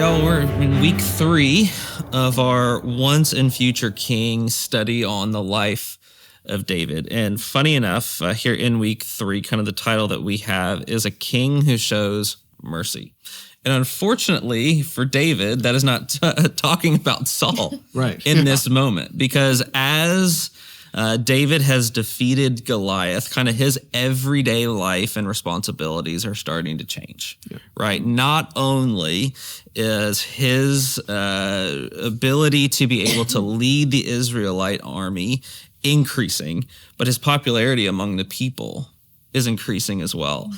y'all, we're in week 3 of our Once and Future King study on the life of David. And funny enough, here in week 3, kind of the title that we have is A King Who Shows Mercy. And unfortunately for David, that is not talking about Saul right. in this moment, because as David has defeated Goliath, kind of his everyday life and responsibilities are starting to change, right? Not only is his ability to be able to lead the Israelite army increasing, but his popularity among the people is increasing as well.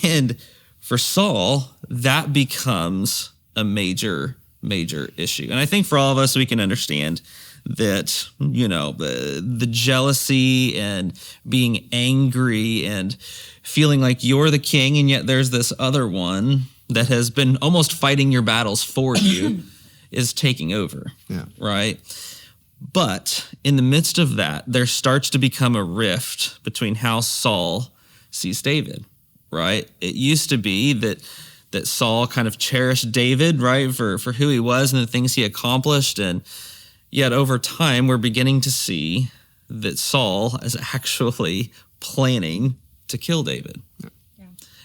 And for Saul, that becomes a major issue. And I think for all of us, we can understand that, you know, the jealousy and being angry and feeling like you're the king, and yet there's this other one that has been almost fighting your battles for you is taking over, right? But in the midst of that, there starts to become a rift between how Saul sees David, right? It used to be that Saul kind of cherished David, right, for who he was and the things he accomplished. And yet over time, we're beginning to see that Saul is actually planning to kill David. Yeah.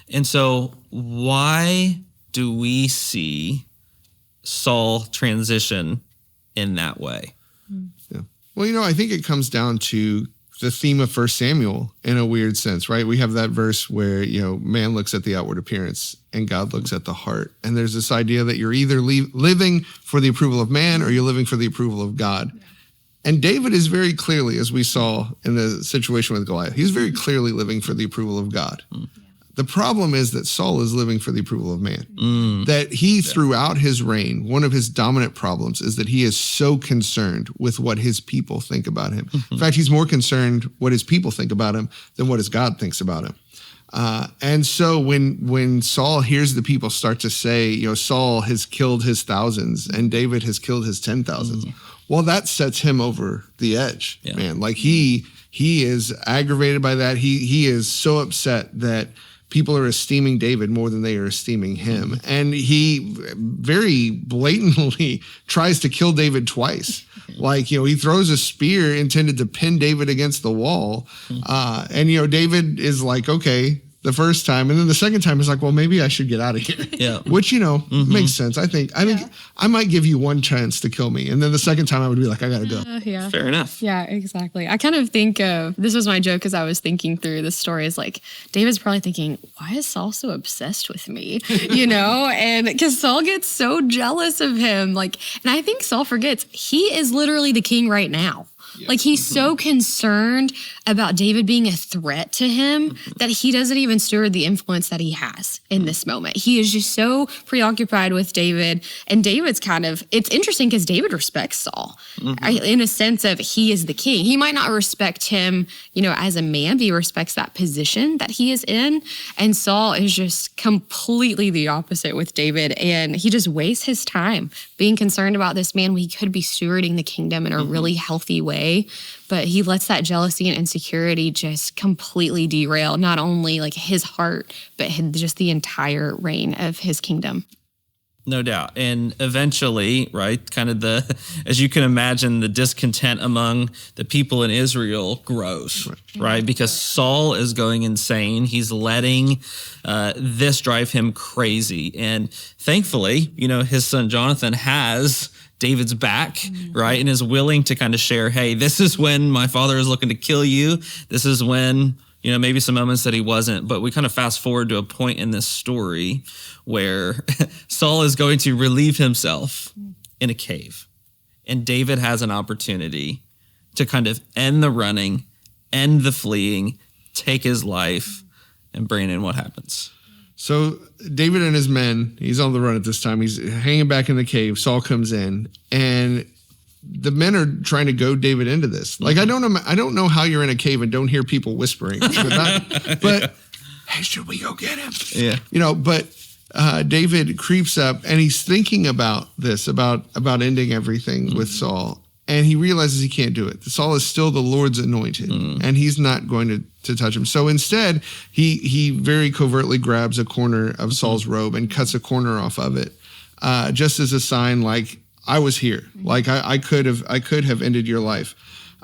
And so why do we see Saul transition in that way? Yeah. Well, you know, I think it comes down to the theme of 1 Samuel in a weird sense, right? We have that verse where, you know, man looks at the outward appearance and God looks at the heart. And there's this idea that you're either living for the approval of man or you're living for the approval of God. Yeah. And David is very clearly, as we saw in the situation with Goliath, he's very clearly living for the approval of God. Mm. The problem is that Saul is living for the approval of man. That he, throughout his reign, one of his dominant problems is that he is so concerned with what his people think about him. In fact, he's more concerned what his people think about him than what his God thinks about him. And so when Saul hears the people start to say, you know, Saul has killed his thousands and David has killed his 10,000s, well, that sets him over the edge, man. Like he is aggravated by that. He is so upset that people are esteeming David more than they are esteeming him. And he very blatantly tries to kill David twice. Like, you know, he throws a spear intended to pin David against the wall. And, you know, David is like, okay, the first time. And then the second time is like, well, maybe I should get out of here. Yeah. Which, you know, makes sense. I think I might give you one chance to kill me. And then the second time I would be like, I got to go. Yeah. Fair enough. Yeah, exactly. I kind of think this was my joke as I was thinking through the story is like, David's probably thinking, why is Saul so obsessed with me? You know, and because Saul gets so jealous of him. Like, and I think Saul forgets he is literally the king right now. Yes. Like he's so concerned about David being a threat to him that he doesn't even steward the influence that he has in this moment. He is just so preoccupied with David. And David's it's interesting because David respects Saul in a sense of he is the king. He might not respect him, you know, as a man, but he respects that position that he is in. And Saul is just completely the opposite with David. And he just wastes his time being concerned about this man when he could be stewarding the kingdom in a really healthy way. But he lets that jealousy and insecurity just completely derail not only like his heart, but just the entire reign of his kingdom. No doubt. And eventually, right, kind of as you can imagine, the discontent among the people in Israel grows, right? Because Saul is going insane. He's letting this drive him crazy. And thankfully, you know, his son Jonathan has David's back, right? And is willing to kind of share, hey, this is when my father is looking to kill you. This is when, you know, maybe some moments that he wasn't, but we kind of fast forward to a point in this story where Saul is going to relieve himself in a cave. And David has an opportunity to kind of end the running, end the fleeing, take his life, and Brandon, what happens? So David and his men, he's on the run at this time. He's hanging back in the cave. Saul comes in, and the men are trying to goad David into this. Like, I don't know how you're in a cave and don't hear people whispering. But hey, should we go get him? Yeah. You know, but David creeps up, and he's thinking about this, about ending everything with Saul. And he realizes he can't do it. Saul is still the Lord's anointed, and he's not going to touch him. So instead, he very covertly grabs a corner of Saul's robe and cuts a corner off of it. just as a sign, like I was here, like I could have ended your life.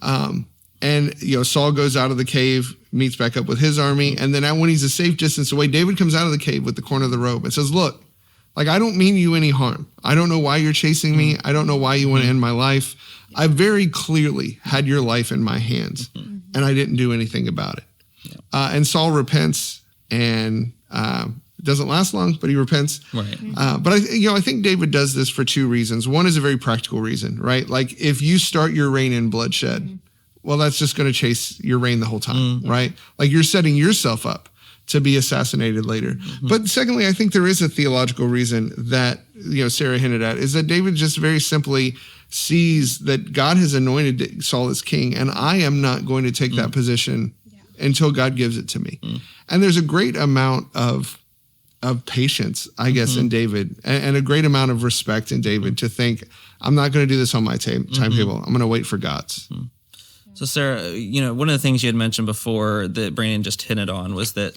And Saul goes out of the cave, meets back up with his army, and then when he's a safe distance away, David comes out of the cave with the corner of the robe and says, "Look, like I don't mean you any harm. I don't know why you're chasing me. I don't know why you want to end my life. I very clearly had your life in my hands, and I didn't do anything about it." And Saul repents, and it doesn't last long, but he repents. Right. But I think David does this for two reasons. One is a very practical reason, right? Like if you start your reign in bloodshed, well, that's just going to chase your reign the whole time, right? Like you're setting yourself up to be assassinated later. But secondly, I think there is a theological reason that Sarah hinted at, is that David just very simply sees that God has anointed Saul as king, and I am not going to take that position until God gives it to me. And there's a great amount of patience, I guess, in David, and a great amount of respect in David to think, I'm not going to do this on my timetable. I'm going to wait for God's. So Sarah, one of the things you had mentioned before that Brandon just hinted on was that,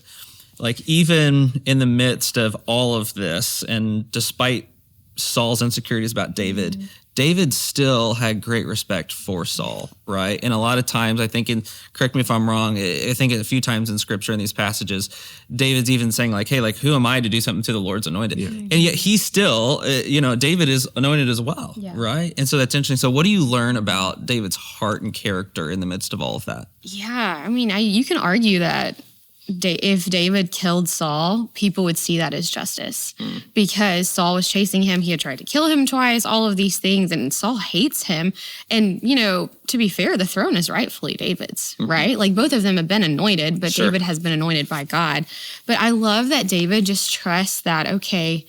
like, even in the midst of all of this, and despite Saul's insecurities about David, David still had great respect for Saul, right? And a lot of times, I think, correct me if I'm wrong, I think a few times in Scripture in these passages, David's even saying like, hey, like, who am I to do something to the Lord's anointed? And yet he still, David is anointed as well, right? And so that's interesting. So what do you learn about David's heart and character in the midst of all of that? Yeah, I mean, you can argue that if David killed Saul, people would see that as justice because Saul was chasing him. He had tried to kill him twice, all of these things, and Saul hates him. And, to be fair, the throne is rightfully David's, right? Like both of them have been anointed, but David has been anointed by God. But I love that David just trusts that, okay,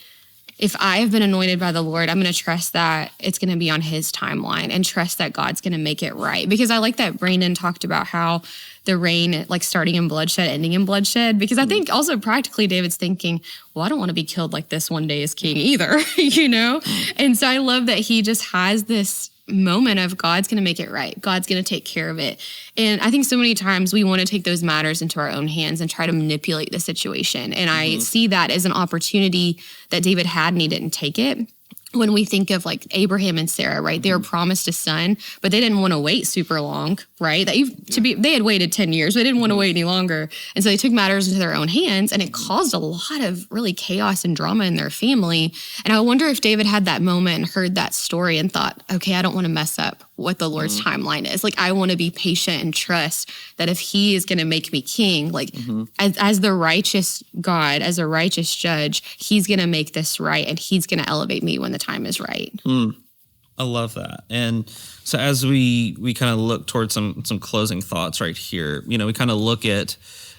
if I have been anointed by the Lord, I'm going to trust that it's going to be on his timeline and trust that God's going to make it right. Because I like that Brandon talked about how the reign, like starting in bloodshed, ending in bloodshed. Because I think also practically David's thinking, well, I don't want to be killed like this one day as king either, And so I love that he just has this moment of God's going to make it right. God's going to take care of it. And I think so many times we want to take those matters into our own hands and try to manipulate the situation. And I see that as an opportunity that David had and he didn't take it. When we think of like Abraham and Sarah, right? They were promised a son, but they didn't want to wait super long, right? They had waited 10 years, but they didn't want to wait any longer. And so they took matters into their own hands, and it caused a lot of really chaos and drama in their family. And I wonder if David had that moment and heard that story and thought, okay, I don't want to mess up what the Lord's timeline is. Like, I want to be patient and trust that if he is going to make me king, like as the righteous God, as a righteous judge, he's going to make this right and he's going to elevate me when the time is right. I love that. And so as we kind of look towards some closing thoughts right here, we kind of look at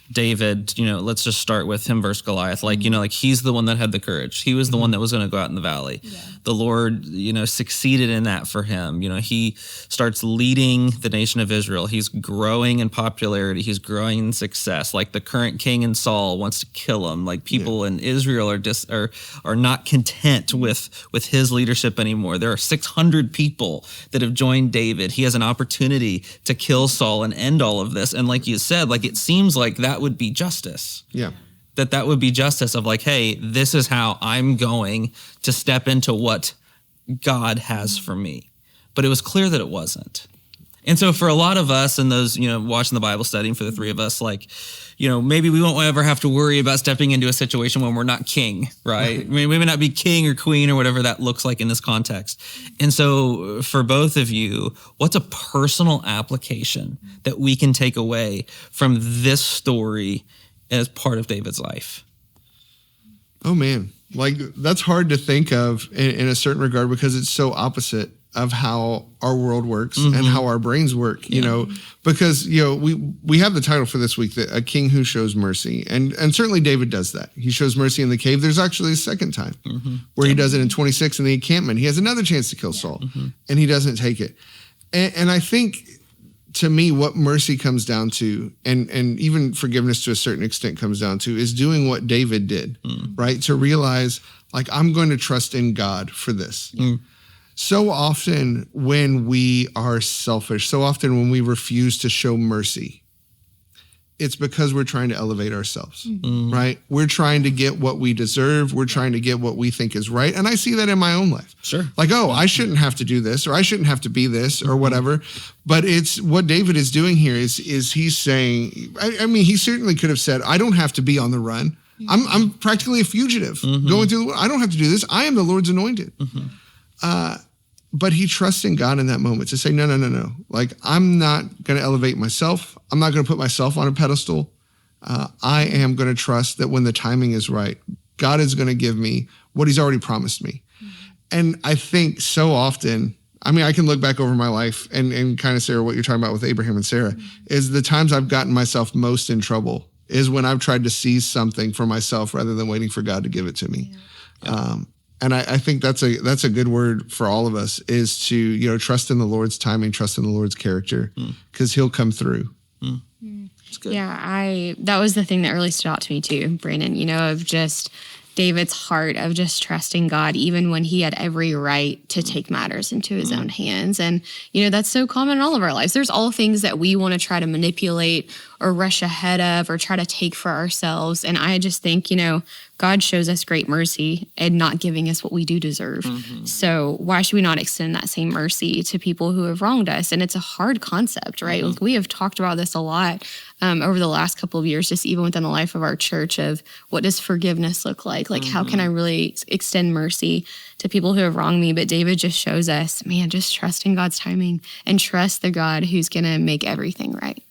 David, let's just start with him versus Goliath. Like, like he's the one that had the courage. He was the one that was going to go out in the valley. Yeah. The Lord, succeeded in that for him. He starts leading the nation of Israel. He's growing in popularity. He's growing in success. Like the current king in Saul wants to kill him. Like people in Israel are not content with his leadership anymore. There are 600 people that have joined David. He has an opportunity to kill Saul and end all of this. And like you said, like it seems like that would be justice. Yeah. That would be justice of like, hey, this is how I'm going to step into what God has for me. But it was clear that it wasn't. And so for a lot of us and those, watching the Bible studying for the three of us, like, maybe we won't ever have to worry about stepping into a situation when we're not king, right? I mean, we may not be king or queen or whatever that looks like in this context. And so for both of you, what's a personal application that we can take away from this story as part of David's life? Oh, man. Like, that's hard to think of in a certain regard because it's so opposite of how our world works and how our brains work, because, we have the title for this week, A King Who Shows Mercy. And certainly David does that. He shows mercy in the cave. There's actually a second time where he does it in 26 in the encampment. He has another chance to kill Saul and he doesn't take it. And I think, to me, what mercy comes down to, and even forgiveness to a certain extent comes down to, is doing what David did, right? To realize, like, I'm going to trust in God for this. So often when we are selfish, so often when we refuse to show mercy, it's because we're trying to elevate ourselves, right? We're trying to get what we deserve. We're trying to get what we think is right. And I see that in my own life. Sure. Like, oh, I shouldn't have to do this, or I shouldn't have to be this, or whatever. But it's what David is doing here is he's saying, I mean, he certainly could have said, I don't have to be on the run. I'm practically a fugitive going through the world. I don't have to do this. I am the Lord's anointed. But he trusts in God in that moment to say, no. Like, I'm not going to elevate myself. I'm not going to put myself on a pedestal. I am going to trust that when the timing is right, God is going to give me what he's already promised me. And I think so often, I mean, I can look back over my life and kind of, Sarah, what you're talking about with Abraham and Sarah, is the times I've gotten myself most in trouble is when I've tried to seize something for myself rather than waiting for God to give it to me. And I think that's a good word for all of us, is to, you know, trust in the Lord's timing, trust in the Lord's character, because he'll come through. It's good. Yeah, that was the thing that really stood out to me too, Brandon, you know, of just David's heart of just trusting God, even when he had every right to take matters into his own hands. And, you know, that's so common in all of our lives. There's all things that we want to try to manipulate or rush ahead of or try to take for ourselves. And I just think, you know, God shows us great mercy and not giving us what we do deserve. So why should we not extend that same mercy to people who have wronged us? And it's a hard concept, right? Like, we have talked about this a lot over the last couple of years, just even within the life of our church, of what does forgiveness look like? Like, how can I really extend mercy to people who have wronged me? But David just shows us, man, just trust in God's timing and trust the God who's going to make everything right.